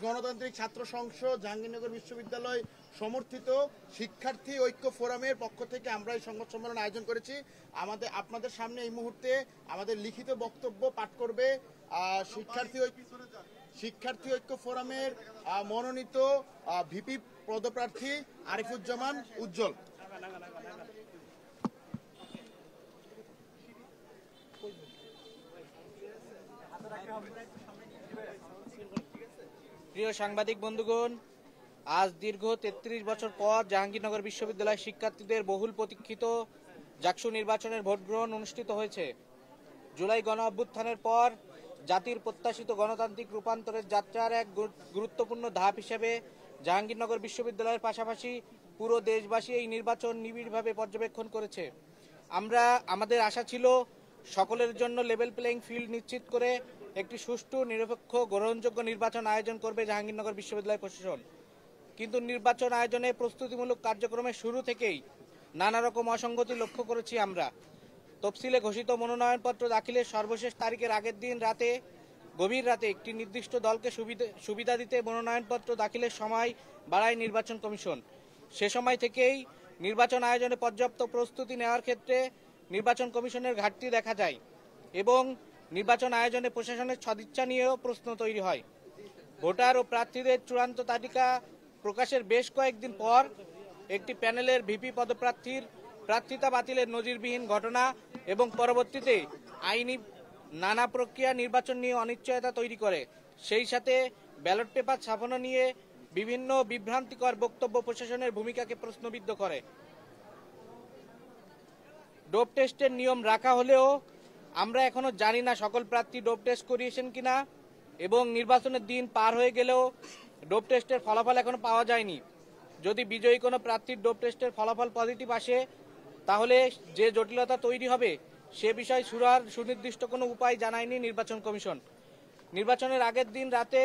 গণতান্ত্রিক ছাত্র সংসদ জাহাঙ্গীরনগর বিশ্ববিদ্যালয় সমর্থিত শিক্ষার্থী ঐক্য ফোরামের পক্ষ থেকে আমরা এই সংবাদ সম্মেলন আয়োজন করেছি। আপনাদের সামনে এই মুহূর্তে আমাদের লিখিত বক্তব্য পাঠ করবে শিক্ষার্থী ঐক্য ফোরামের মনোনীত ভিপি পদপ্রার্থী আরিফুজ্জামান উজ্জ্বল। প্রিয় সাংবাদিক বন্ধুগণ, আজ দীর্ঘ ৩৩ বছর পর জাহাঙ্গীরনগর বিশ্ববিদ্যালয়ের শিক্ষার্থীদের বহুল প্রতীক্ষিত জাকসু নির্বাচনের ভোট গ্রহণ অনুষ্ঠিত হয়েছে। জুলাই গণ অভ্যুত্থানের পর জাতির প্রত্যাশিত গণতান্ত্রিক রূপান্তরের যাত্রার এক গুরুত্বপূর্ণ ধাপ হিসেবে জাহাঙ্গীরনগর বিশ্ববিদ্যালয়ের পাশাপাশি পুরো দেশবাসী এই নির্বাচন নিবিড়ভাবে পর্যবেক্ষণ করেছে। আমাদের আশা ছিল সকলের জন্য লেভেল প্লেইং ফিল্ড নিশ্চিত করে একটি সুষ্ঠু, নিরপেক্ষ, গ্রহণযোগ্য নির্বাচন আয়োজন করবে জাহাঙ্গীরনগর বিশ্ববিদ্যালয় প্রশাসন। কিন্তু নির্বাচন আয়োজনে প্রস্তুতিমূলক কার্যক্রমের শুরু থেকেই নানা রকম অসঙ্গতি লক্ষ্য করেছি আমরা। তফসিলে ঘোষিত মনোনয়নপত্র দাখিলের সর্বশেষ তারিখের আগের দিন গভীর রাতে একটি নির্দিষ্ট দলকে সুবিধা দিতে মনোনয়নপত্র দাখিলের সময় বাড়ায় নির্বাচন কমিশন। সে সময় থেকেই নির্বাচন আয়োজনে পর্যাপ্ত প্রস্তুতি নেওয়ার ক্ষেত্রে নির্বাচন কমিশনের ঘাটতি দেখা যায় এবং নির্বাচন আয়োজনে প্রশাসনের সদিচ্ছা নিয়েও প্রশ্ন তৈরি হয়। ভোটার ও প্রার্থীদের চূড়ান্ত তালিকা প্রকাশের বেশ কয়েকদিন পর একটি প্যানেলের ভিপি পদপ্রার্থীর প্রার্থিতা বাতিলের নজিরবিহীন ঘটনা এবং পরবর্তীতে আইনি নানা প্রক্রিয়া নির্বাচন নিয়ে অনিশ্চয়তা তৈরি করে। সেই সাথে ব্যালট পেপার ছাপানো নিয়ে বিভিন্ন বিভ্রান্তিকর বক্তব্য প্রশাসনের ভূমিকাকে প্রশ্নবিদ্ধ করে। ডোপ টেস্টের নিয়ম রাখা হলেও আমরা এখনো জানি না সকল প্রার্থী ডোপ টেস্ট করিয়েছেন কিনা এবং নির্বাচনের দিন পার হয়ে গেলেও ডোপ টেস্টের ফলাফল এখনো পাওয়া যায়নি। যদি বিজয়ী কোনো প্রার্থীর ডোপ টেস্টের ফলাফল পজিটিভ আসে তাহলে যে জটিলতা তৈরি হবে সে বিষয়ে সুনির্দিষ্ট কোনো উপায় জানায়নি নির্বাচন কমিশন। নির্বাচনের আগের দিন রাতে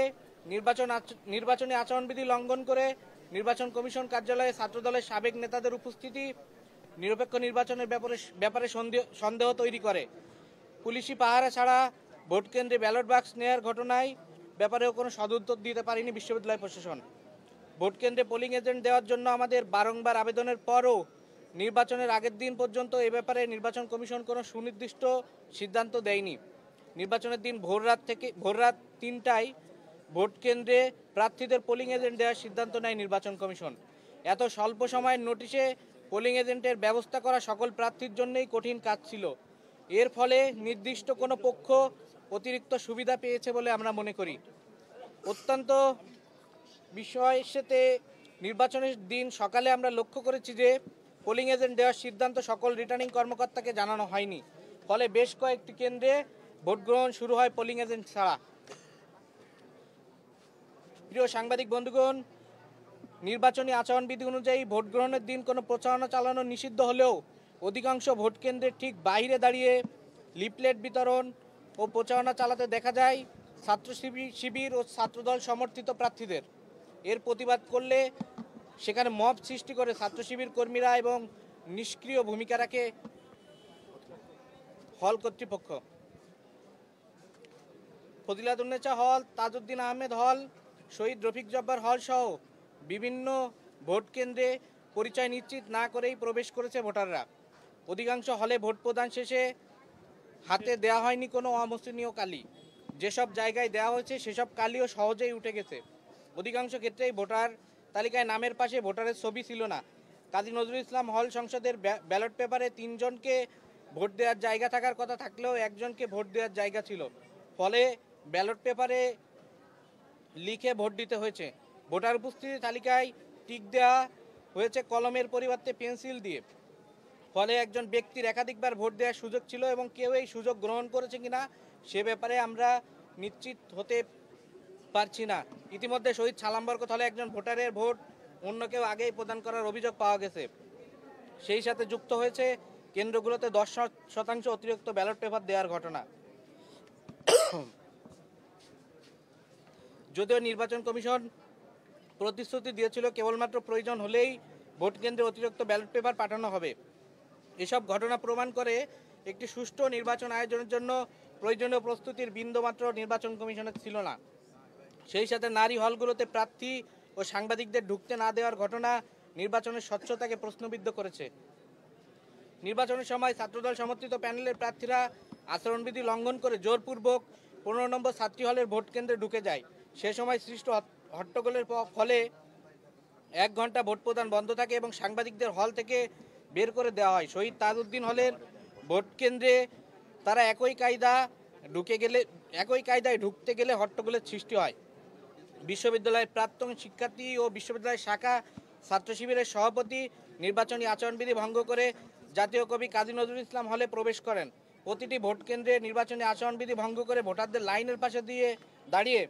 নির্বাচনী আচরণবিধি লঙ্ঘন করে নির্বাচন কমিশন কার্যালয়ে ছাত্রদলের সাবেক নেতাদের উপস্থিতি নিরপেক্ষ নির্বাচনের ব্যাপারে সন্দেহ তৈরি করে। পুলিশি পাহারা ছাড়া ভোট কেন্দ্রে ব্যালট বাক্স নেওয়ার ঘটনায় ব্যাপারেও কোনো সদুত্তর দিতে পারেনি বিশ্ববিদ্যালয় প্রশাসন। ভোট কেন্দ্রে পোলিং এজেন্ট দেওয়ার জন্য আমাদের বারংবার আবেদনের পরও নির্বাচনের আগের দিন পর্যন্ত এ ব্যাপারে নির্বাচন কমিশন কোনো সুনির্দিষ্ট সিদ্ধান্ত দেয়নি। নির্বাচনের দিন ভোররাত ৩টায় ভোট কেন্দ্রে প্রার্থীদের পোলিং এজেন্ট দেওয়ার সিদ্ধান্ত নেয় নির্বাচন কমিশন। এত স্বল্প সময়ের নোটিশে পোলিং এজেন্টের ব্যবস্থা করা সকল প্রার্থীর জন্যই কঠিন কাজ ছিল। এর ফলে নির্দিষ্ট কোনো পক্ষ অতিরিক্ত সুবিধা পেয়েছে বলে আমরা মনে করি। অত্যন্ত বিষয়ের সাথে নির্বাচনের দিন সকালে আমরা লক্ষ্য করেছি যে পোলিং এজেন্ট দেওয়ার সিদ্ধান্ত সকল রিটার্নিং কর্মকর্তাকে জানানো হয়নি। ফলে বেশ কয়েকটি কেন্দ্রে ভোট গ্রহণ শুরু হয় পোলিং এজেন্ট ছাড়া। প্রিয় সাংবাদিক বন্ধুগণ, নির্বাচনী আচরণবিধি অনুযায়ী ভোট গ্রহণের দিন কোনো প্রচারণা চালানো নিষিদ্ধ হলেও অধিকাংশ ভোট কেন্দ্রের ঠিক বাইরে দাঁড়িয়ে লিফলেট বিতরণ ও প্রচারণা চালাতে দেখা যায় ছাত্র শিবির ও ছাত্রদল সমর্থিত প্রার্থীদের। এর প্রতিবাদ করলে সেখানে মব সৃষ্টি করে ছাত্র শিবির কর্মীরা এবং নিষ্ক্রিয় ভূমিকা রাখে হল কর্তৃপক্ষ। ফজিলাতুন্নেছা হল, তাজউদ্দিন আহমেদ হল, শহীদ রফিক জব্বার হল সহ বিভিন্ন ভোট কেন্দ্রে পরিচয় নিশ্চিত না করেই প্রবেশ করেছে ভোটাররা। অধিকাংশ হলে ভোট প্রদান শেষে হাতে দেওয়া হয়নি কোনো অমুসলিনীয় কালি। যেসব জায়গায় দেওয়া হয়েছে সেসব কালিও সহজেই উঠে গেছে। অধিকাংশ ক্ষেত্রেই ভোটার তালিকায় নামের পাশে ভোটারের ছবি ছিল না। কাজী নজরুল ইসলাম হল সংসদের ব্যালট পেপারে ৩ জনকে ভোট দেওয়ার জায়গা থাকার কথা থাকলেও একজনকে ভোট দেওয়ার জায়গা ছিল। ফলে ব্যালট পেপারে লিখে ভোট দিতে হয়েছে। ভোটার উপস্থিতি তালিকায় টিক দেওয়া হয়েছে কলমের পরিবর্তে পেন্সিল দিয়ে। ফলে একজন ব্যক্তির একাধিকবার ভোট দেওয়ার সুযোগ ছিল এবং কেউ এই সুযোগ গ্রহণ করেছে কিনা সে ব্যাপারে আমরা নিশ্চিত হতে পারছি না। ইতিমধ্যে শহীদ সালাম বরকত হলে একজন ভোটারের ভোট অন্য কেউ আগেই প্রদান করার অভিযোগ পাওয়া গেছে। সেই সাথে যুক্ত হয়েছে কেন্দ্রগুলোতে 10% অতিরিক্ত ব্যালট পেপার দেওয়ার ঘটনা। যদিও নির্বাচন কমিশন প্রতিশ্রুতি দিয়েছিল কেবলমাত্র প্রয়োজন হলেই ভোট কেন্দ্রে অতিরিক্ত ব্যালট পেপার পাঠানো হবে, এসব ঘটনা প্রমাণ করে একটি সুষ্ঠু নির্বাচন আয়োজনের জন্য প্রয়োজনীয় প্রস্তুতির বিন্দুমাত্র নির্বাচন কমিশনের ছিল না। সেই সাথে নারী হলগুলোতে প্রার্থী ও সাংবাদিকদের ঢুকতে না দেওয়ার ঘটনা নির্বাচনের স্বচ্ছতাকে প্রশ্নবিদ্ধ করেছে। নির্বাচনের সময় ছাত্রদল সমর্থিত প্যানেলের প্রার্থীরা আচরণবিধি লঙ্ঘন করে জোরপূর্বক 15 নম্বর ছাত্রী হলের ভোট কেন্দ্রে ঢুকে যায়। সে সময় সৃষ্ট হট্টগোলের ফলে 1 ঘন্টা ভোট প্রদান বন্ধ থাকে এবং সাংবাদিকদের হল থেকে বের করে দেওয়া হয়। শহীদ তাজউদ্দিন হলের ভোট কেন্দ্রে তারা একই কায়দায় ঢুকতে গেলে হট্টগোলের সৃষ্টি হয়। বিশ্ববিদ্যালয়ের প্রাক্তন শিক্ষার্থী ও বিশ্ববিদ্যালয়ের শাখা ছাত্র শিবিরের সভাপতি নির্বাচনী আচরণবিধি ভঙ্গ করে জাতীয় কবি কাজী নজরুল ইসলাম হলে প্রবেশ করেন। প্রতিটি ভোট কেন্দ্রে নির্বাচনী আচরণবিধি ভঙ্গ করে ভোটারদের লাইনের পাশে দিয়ে দাঁড়িয়ে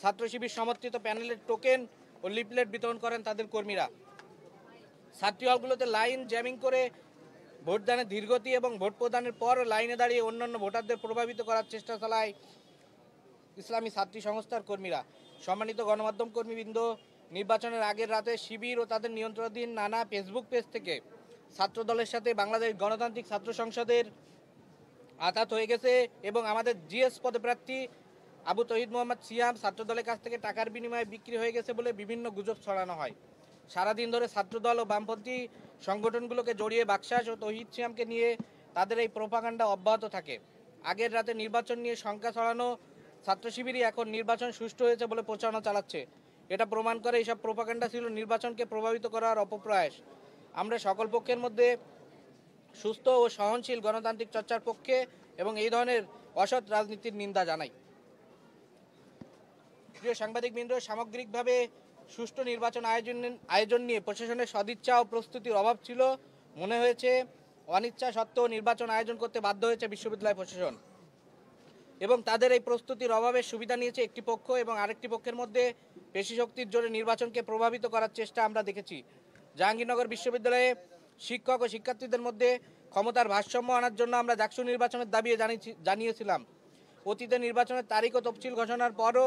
ছাত্র শিবির সমর্থিত প্যানেলের টোকেন ও লিফলেট বিতরণ করেন তাদের কর্মীরা। ছাত্রী হলগুলোতে লাইন জ্যামিং করে ভোটদানের ধীরগতি এবং ভোট প্রদানের পর লাইনে দাঁড়িয়ে অন্যান্য ভোটারদের প্রভাবিত করার চেষ্টা চালায় ইসলামী ছাত্রী সংস্থার কর্মীরা। সম্মানিত গণমাধ্যম কর্মীবৃন্দ, নির্বাচনের আগের রাতে শিবির ও তাদের নিয়ন্ত্রণাধীন নানা ফেসবুক পেজ থেকে ছাত্র দলের সাথে বাংলাদেশ গণতান্ত্রিক ছাত্র সংসদের আঘাত হয়ে গেছে এবং আমাদের জিএস পদপ্রার্থী আবু তহিদ মোহাম্মদ সিয়াম ছাত্র দলের কাছ থেকে টাকার বিনিময়ে বিক্রি হয়ে গেছে বলে বিভিন্ন গুজব ছড়ানো হয়। সারাদিন ধরে ছাত্রদল ও বামপন্থী সংগঠনগুলোকে জড়িয়ে বাকশাস ও তহিদ সিয়ামকে নিয়ে তাদের এই প্রোপাগান্ডা অব্যাহত থাকে। আগের রাতে নির্বাচন নিয়ে শঙ্কা ছড়ানো ছাত্র শিবিরই এখন নির্বাচন সুষ্ঠু হয়েছে বলে প্রচারণা চালাচ্ছে। এটা প্রমাণ করে এইসব প্রোপাগান্ডা ছিল নির্বাচনকে প্রভাবিত করার অপপ্রয়াস। আমরা সকল পক্ষের মধ্যে সুস্থ ও সহনশীল গণতান্ত্রিক চর্চার পক্ষে এবং এই ধরনের অসৎ রাজনীতির নিন্দা জানাই। প্রিয় সাংবাদিকবৃন্দ, সামগ্রিকভাবে সুষ্ঠু নির্বাচন আয়োজন নিয়ে প্রশাসনের সদিচ্ছা ও প্রস্তুতির অভাব ছিল। মনে হয়েছে অনিচ্ছা সত্ত্বেও নির্বাচন আয়োজন করতে বাধ্য হয়েছে বিশ্ববিদ্যালয় প্রশাসন এবং তাদের এই প্রস্তুতির অভাবের সুবিধা নিয়েছে একটি পক্ষ এবং আরেকটি পক্ষের মধ্যে পেশি শক্তির জোরে নির্বাচনকে প্রভাবিত করার চেষ্টা আমরা দেখেছি। জাহাঙ্গীরনগর বিশ্ববিদ্যালয়ে শিক্ষক ও শিক্ষার্থীদের মধ্যে ক্ষমতার ভারসাম্য আনার জন্য আমরা ডাকসু নির্বাচনের দাবি জানিয়েছিলাম। অতীতে নির্বাচনের তারিখ ও তফসিল ঘোষণার পরও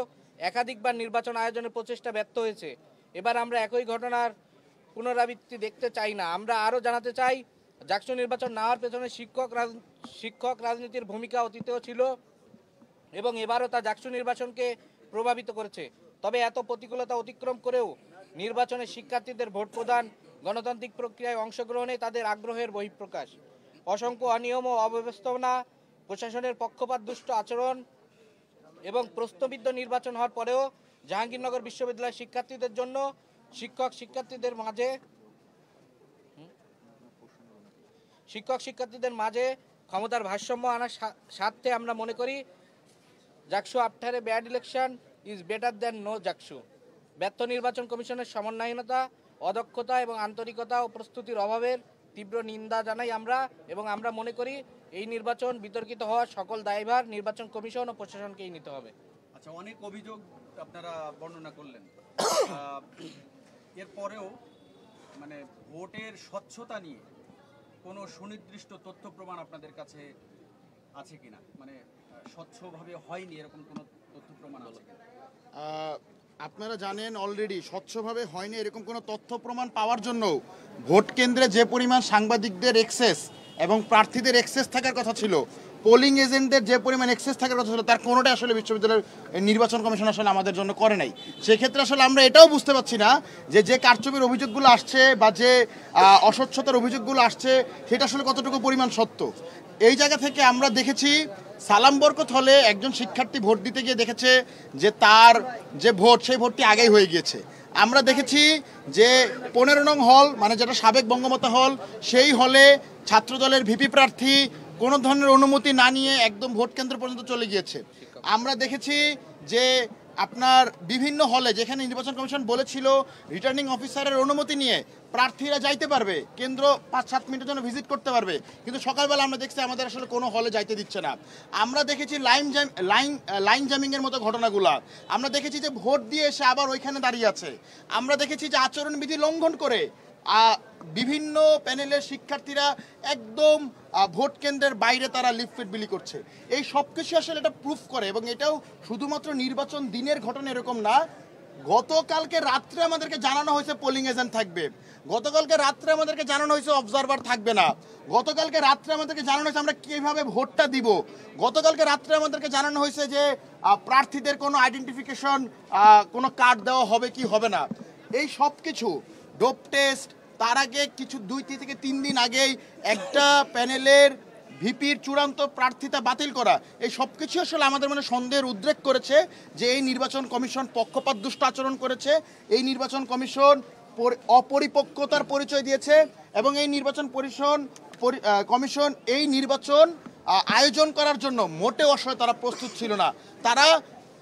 একাধিকবার নির্বাচন আয়োজনের প্রচেষ্টা ব্যর্থ হয়েছে। এবার আমরা একই ঘটনার পুনরাবৃত্তি দেখতে চাই না। আমরা আরও জানাতে চাই, ডাকসু নির্বাচন না হওয়ার পেছনে শিক্ষক রাজনীতির ভূমিকা অতীতেও ছিল এবং এবারও তা ডাকসু নির্বাচনকে প্রভাবিত করেছে। তবে এত প্রতিকূলতা অতিক্রম করেও নির্বাচনে শিক্ষার্থীদের ভোট প্রদান গণতান্ত্রিক প্রক্রিয়ায় অংশগ্রহণে তাদের আগ্রহের বহিঃপ্রকাশ। অসংখ্য অনিয়ম ও অব্যবস্থাপনা, প্রশাসনের পক্ষপাত দুষ্ট আচরণ এবং প্রশ্নবিদ্ধ নির্বাচন হওয়ার পরেও জাহাঙ্গীরনগর বিশ্ববিদ্যালয়ের শিক্ষার্থীদের জন্য শিক্ষার্থীদের মাঝে ক্ষমতার ভারসাম্য আনার স্বার্থে আমরা মনে করি JAKSU after a bad election is better than no JAKSU. ব্যর্থ নির্বাচন কমিশনের সমন্বয়হীনতা, অদক্ষতা এবং আন্তরিকতা ও প্রস্তুতির অভাবের তীব্র নিন্দা জানাই আমরা এবং আমরা মনে করি এই নির্বাচন বিতর্কিত হওয়ার সকল দায়ভার নির্বাচন কমিশন ও প্রশাসনকেই নিতে হবে। আচ্ছা, অনেক অভিযোগ আপনারা বর্ণনা করলেন, এরপরেও মানে ভোটের স্বচ্ছতা নিয়ে কোনো সুনির্দিষ্ট তথ্য প্রমাণ আপনাদের কাছে আছে কিনা? মানে স্বচ্ছভাবে হয়নি এরকম কোনো তথ্য প্রমাণ আছে কিনা? আপনারা জানেন অলরেডি স্বচ্ছভাবে হয়নি এরকম কোনো তথ্য প্রমাণ পাওয়ার জন্য ভোট কেন্দ্রে যে পরিমাণ সাংবাদিকদের এক্সেস এবং প্রার্থীদের এক্সেস থাকার কথা ছিল, পোলিং এজেন্টদের যে পরিমাণ এক্সেস থাকার কথা ছিল, তার কোনোটা আসলে বিশ্ববিদ্যালয়ের নির্বাচন কমিশন আসলে আমাদের জন্য করে নাই। সেক্ষেত্রে আসলে আমরা এটাও বুঝতে পারছি না যে কারচুপির অভিযোগগুলো আসছে বা যে অস্বচ্ছতার অভিযোগগুলো আসছে সেটা আসলে কতটুকু পরিমাণ সত্য। এই জায়গা থেকে আমরা দেখেছি সালাম বরকত হলে একজন শিক্ষার্থী ভোট দিতে গিয়ে দেখেছে যে তার যে ভোট সেই ভোটটি আগেই হয়ে গিয়েছে। আমরা দেখেছি যে 15 নং হল, মানে যেটা সাবেক বঙ্গমাতা হল, সেই হলে ছাত্রদলের ভিপি প্রার্থী কোনো ধরনের অনুমতি না নিয়ে একদম ভোট কেন্দ্র পর্যন্ত চলে গিয়েছে। আমরা দেখেছি যে আপনার বিভিন্ন হলে যেখানে নির্বাচন কমিশন বলেছিল রিটার্নিং অফিসারের অনুমতি নিয়ে প্রার্থীরা যাইতে পারবে, কেন্দ্র 5-7 মিনিটের জন্য ভিজিট করতে পারবে, কিন্তু সকালবেলা আমরা দেখছি আমাদের আসলে কোনো হলে যাইতে দিচ্ছে না। আমরা দেখেছি লাইন জ্যামিংয়ের মতো ঘটনাগুলো। আমরা দেখেছি যে ভোট দিয়ে এসে আবার ওইখানে দাঁড়িয়ে আছে। আমরা দেখেছি যে আচরণবিধি লঙ্ঘন করে বিভিন্ন প্যানেলের শিক্ষার্থীরা একদম ভোট কেন্দ্রের বাইরে তারা লিফলেট বিলি করছে। এই সব কিছু আসলে এটা প্রুফ করে এবং এটাও শুধুমাত্র নির্বাচন দিনের ঘটনা এরকম না, গতকালকে রাত্রে আমাদেরকে জানানো হয়েছে পোলিং এজেন্ট থাকবে, গতকালকে রাত্রে আমাদেরকে জানানো হয়েছে অবজারভার থাকবে না, গতকালকে রাত্রে আমাদেরকে জানানো হয়েছে আমরা কিভাবে ভোটটা দিব, গতকালকে রাত্রে আমাদেরকে জানানো হয়েছে যে প্রার্থীদের কোনো আইডেন্টিফিকেশন কোনো কার্ড দেওয়া হবে কি হবে না। এই সব কিছু ডোপ টেস্ট, তার আগে কিছু 2 থেকে 3 দিন আগেই একটা প্যানেলের ভিপির চূড়ান্ত প্রার্থিতা বাতিল করা, এই সব কিছু আসলে আমাদের মনে সন্দেহের উদ্রেক করেছে যে এই নির্বাচন কমিশন পক্ষপাতদুষ্ট আচরণ করেছে, এই নির্বাচন কমিশন অপরিপক্কতার পরিচয় দিয়েছে এবং এই নির্বাচন কমিশন এই নির্বাচন আয়োজন করার জন্য মোটেও আসলে তারা প্রস্তুত ছিল না। তারা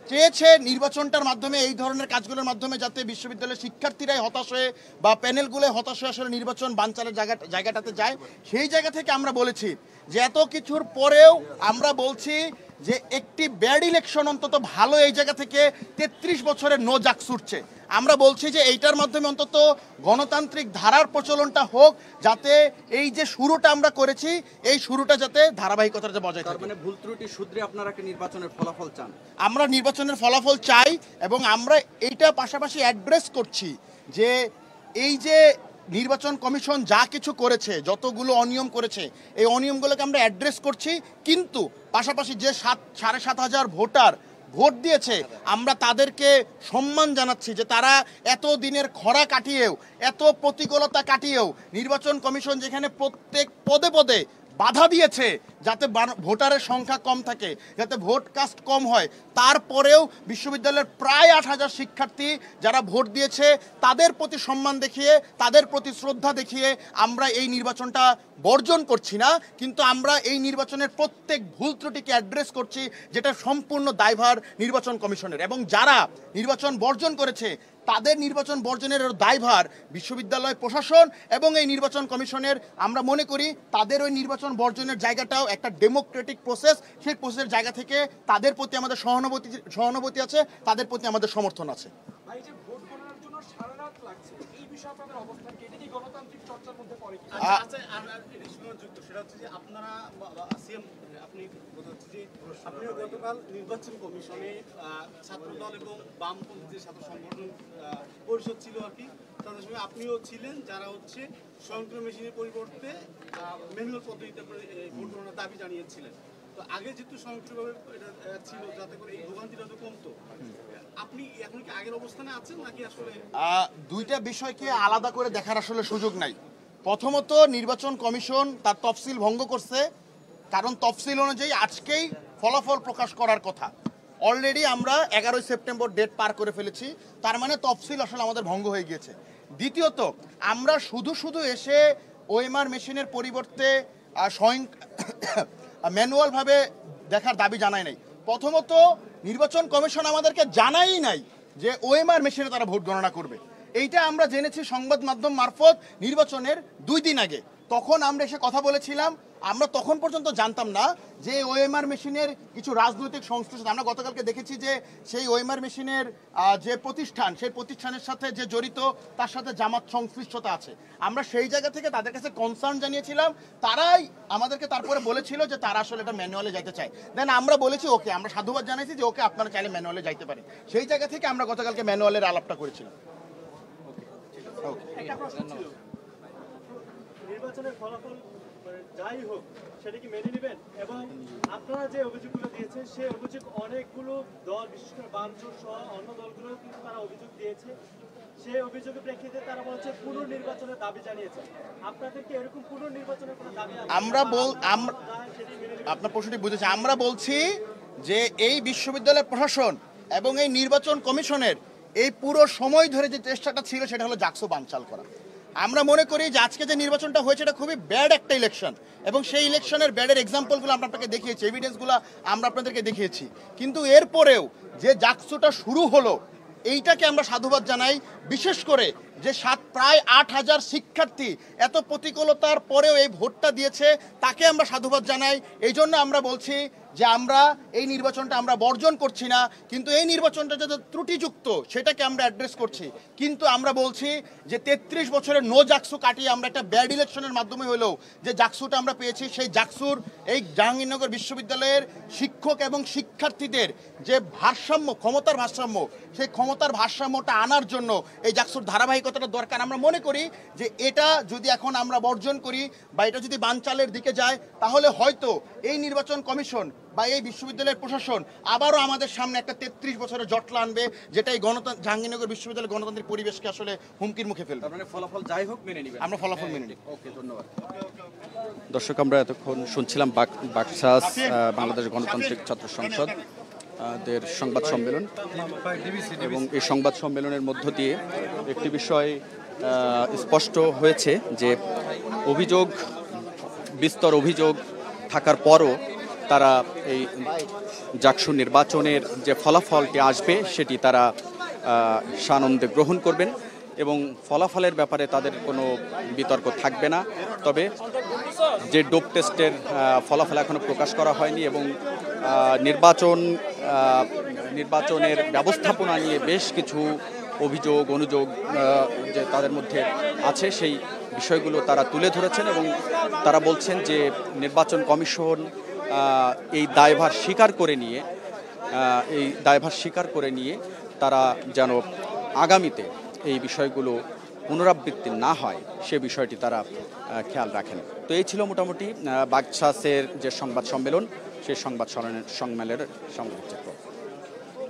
চেয়েছে নির্বাচনটার মাধ্যমে, এই ধরনের কাজগুলোর মাধ্যমে যাতে বিশ্ববিদ্যালয়ের শিক্ষার্থীরাই হতাশ হয়ে বা প্যানেলগুলো হতাশ হয়ে আসলে নির্বাচন বানচালের জায়গাটাতে যায়। সেই জায়গা থেকে আমরা বলেছি যে এত কিছুর পরেও আমরা বলছি যে একটি ব্যাড ইলেকশন অন্তত ভালো, এই জায়গা থেকে 33 বছরের নো জাক ছুটছে। আমরা বলছি যে এইটার মাধ্যমে অন্তত গণতান্ত্রিক ধারার প্রচলনটা হোক, যাতে এই যে শুরুটা আমরা করেছি এই শুরুটা যাতে ধারাবাহিকতাটা বজায় থাকে। মানে ভুল ত্রুটি শুধরে আপনারা কি নির্বাচনের ফলাফল চান? আমরা নির্বাচনের ফলাফল চাই এবং আমরা এইটা পাশাপাশি অ্যাড্রেস করছি যে এই যে নির্বাচন কমিশন যা কিছু করেছে, যতগুলো অনিয়ম করেছে, এই অনিয়মগুলোকে আমরা অ্যাড্রেস করছি, কিন্তু পাশাপাশি যে 7,500 ভোটার ভোট দিয়েছে আমরা তাদেরকে সম্মান জানাচ্ছি যে তারা এত দিনের খরা কাটিয়েও, এত প্রতিকূলতা কাটিয়েও নির্বাচন কমিশন যেখানে প্রত্যেক পদে পদে বাধা দিয়েছে যাতে ভোটারের সংখ্যা কম থাকে, যাতে ভোট কাস্ট কম হয়, তারপরেও বিশ্ববিদ্যালয়ের প্রায় 8,000 শিক্ষার্থী যারা ভোট দিয়েছে তাদের প্রতি সম্মান দেখিয়ে, তাদের প্রতি শ্রদ্ধা দেখিয়ে আমরা এই নির্বাচনটা বর্জন করছি না, কিন্তু আমরা এই নির্বাচনের প্রত্যেক ভুল ত্রুটিকে অ্যাড্রেস করছি, যেটা সম্পূর্ণ দায়ভার নির্বাচন কমিশনের। এবং যারা নির্বাচন বর্জন করেছে তাদের নির্বাচন বর্জনের দায়ভার বিশ্ববিদ্যালয় প্রশাসন এবং এই নির্বাচন কমিশনের। আমরা মনে করি তাদের ওই নির্বাচন বর্জনের জায়গাটাও একটা ডেমোক্রেটিক প্রসেস, সেই প্রসেসের জায়গা থেকে তাদের প্রতি আমাদের সহানুভূতি আছে, তাদের প্রতি আমাদের সমর্থন আছে। আপনিও গতকাল নির্বাচন কমিশনে ছাত্রদল এবং বামপন্থী যে ছাত্র সংগঠন পরিষদ ছিল আর কি, তাদের সঙ্গে আপনিও ছিলেন, যারা হচ্ছে স্বয়ংক্রিয় মেশিনের পরিবর্তে ম্যানুয়াল পদ্ধতিতে ভোট গণনার দাবি জানিয়েছিলেন। তো আগে যেহেতু স্বয়ংক্রিয়ভাবে এটা ছিল যাতে করে এই ভোগান্তিটা তো কমতো, আপনি এখন কি আগের অবস্থানে আছেন নাকি আসলে? দুইটা বিষয়কে আলাদা করে দেখার আসলে সুযোগ নাই। প্রথমত নির্বাচন কমিশন তার তফসিল ভঙ্গ করছে, কারণ তফসিল অনুযায়ী আজকেই ফলাফল প্রকাশ করার কথা। অলরেডি আমরা 11 সেপ্টেম্বর ডেট পার করে ফেলেছি, তার মানে তফসিল আসলে আমাদের ভঙ্গ হয়ে গিয়েছে। দ্বিতীয়ত আমরা শুধু এসে ওএমআর মেশিনের পরিবর্তে ম্যানুয়ালভাবে দেখার দাবি জানাই নাই। প্রথমত নির্বাচন কমিশন আমাদেরকে জানাই নাই যে ওএমআর মেশিনে তারা ভোট গণনা করবে। এইটা আমরা জেনেছি সংবাদ মাধ্যম মারফত নির্বাচনের 2 দিন আগে। তখন আমরা এসে কথা বলেছিলাম, আমরা তখন পর্যন্ত জানতাম না যে ওএমআর মেশিনের কিছু রাজনৈতিক সংশ্লিষ্ট। আমরা গতকালকে দেখেছি যে সেই ওএমআর মেশিনের যে প্রতিষ্ঠান, সেই প্রতিষ্ঠানের সাথে যে জড়িত তার সাথে জামাত সংশ্লিষ্টতা আছে। আমরা সেই জায়গা থেকে তাদের কাছে কনসার্ন জানিয়েছিলাম, তারাই আমাদেরকে তারপরে বলেছিল যে তারা আসলে এটা ম্যানুয়ালে যাইতে চায়। দেন আমরা বলেছি ওকে, আমরা সাধুবাদ জানাইছি যে ওকে আপনারা চাইলে ম্যানুয়ালে যাইতে পারেন। সেই জায়গা থেকে আমরা গতকালকে ম্যানুয়ালের আলাপটা করেছিলাম। নির্বাচনের ফলাফল যাই হোক সেটা কি মেনে নেবেন? এবং আপনারা যে অভিযোগগুলো দিয়েছেন সেই অভিযোগ অনেকগুলো দল, বিশেষ করে বামজোট সহ অন্য দলগুলো কিন্তু তারা অভিযোগ দিয়েছে। সেই অভিযোগের প্রেক্ষিতে তারা বলছে পুনর্নির্বাচনের দাবি জানিয়েছে। আপনাদেরকে এরকম পুনর্নির্বাচনের কোনো দাবি আপনার প্রশ্নটি বুঝেছি। আমরা বলছি যে এই বিশ্ববিদ্যালয়ের প্রশাসন এবং এই নির্বাচন কমিশনের এই পুরো সময় ধরে যে চেষ্টাটা ছিল সেটা হলো জাকসু বানচাল করা। আমরা মনে করি যে আজকে যে নির্বাচনটা হয়েছে এটা খুবই ব্যাড একটা ইলেকশন, এবং সেই ইলেকশনের ব্যাডের এক্সাম্পলগুলো আমরা আপনাকে দেখিয়েছি, এভিডেন্সগুলো আমরা আপনাদেরকে দেখিয়েছি। কিন্তু এরপরেও যে জাকসুটা শুরু হলো এইটাকে আমরা সাধুবাদ জানাই, বিশেষ করে যে প্রায় 8,000 শিক্ষার্থী এত প্রতিকূলতার পরেও এই ভোটটা দিয়েছে, তাকে আমরা সাধুবাদ জানাই। এই জন্য আমরা বলছি যে আমরা এই নির্বাচনটা আমরা বর্জন করছি না, কিন্তু এই নির্বাচনটা যাতে ত্রুটিযুক্ত সেটাকে আমরা অ্যাড্রেস করছি। কিন্তু আমরা বলছি যে 33 বছরের নো জাকসু কাটিয়ে আমরা একটা ব্যাড ইলেকশনের মাধ্যমে হলেও যে জাকসুটা আমরা পেয়েছি, সেই জাকসুর এই জাহাঙ্গীরনগর বিশ্ববিদ্যালয়ের শিক্ষক এবং শিক্ষার্থীদের যে ভারসাম্য, ক্ষমতার ভারসাম্য, সেই ক্ষমতার ভারসাম্যটা আনার জন্য এই জাকসুর ধারাবাহিকতাটা দরকার। আমরা মনে করি যে এটা যদি এখন আমরা বর্জন করি বা এটা যদি বানচালের দিকে যায়, তাহলে হয়তো এই নির্বাচন কমিশন বা এই বিশ্ববিদ্যালয়ের প্রশাসন আবারও আমাদের সামনে একটা 33 বছরের জটলা আনবে, যেটা এই জাহাঙ্গীরনগর বিশ্ববিদ্যালয়ের গণতান্ত্রিক পরিবেশকে আসলে হুমকির মুখে ফেলবে। মানে ফলাফল যাই হোক মেনে নিবেন? আমরা ফলাফল মেনে নিই। ওকে, ধন্যবাদ। দর্শক, আমরা এতক্ষণ শুনছিলাম বাকশাস বাংলাদেশ গণতান্ত্রিক ছাত্র সংসদ দের সংবাদ সম্মেলন, এবং এই সংবাদ সম্মেলনের মধ্য দিয়ে একটি বিষয় স্পষ্ট হয়েছে যে অভিযোগ, বিস্তর অভিযোগ থাকার পরও তারা এই জাকসু নির্বাচনের যে ফলাফলটি আসবে সেটি তারা সানন্দে গ্রহণ করবেন এবং ফলাফলের ব্যাপারে তাদের কোনো বিতর্ক থাকবে না। তবে যে ডোপ টেস্টের ফলাফল এখনও প্রকাশ করা হয়নি এবং নির্বাচনের ব্যবস্থাপনা নিয়ে বেশ কিছু অভিযোগ অনুযোগ যে তাদের মধ্যে আছে, সেই বিষয়গুলো তারা তুলে ধরেছেন এবং তারা বলছেন যে নির্বাচন কমিশন এই দায়ভার স্বীকার করে নিয়ে তারা যেন আগামীতে এই বিষয়গুলো পুনরাবৃত্তি না হয় সে বিষয়টি তারা খেয়াল রাখেন। তো এই ছিল মোটামুটি বাকশাসের যে সংবাদ সম্মেলন, সেই সংবাদ সম্মেলনের সংবাদচিত্র।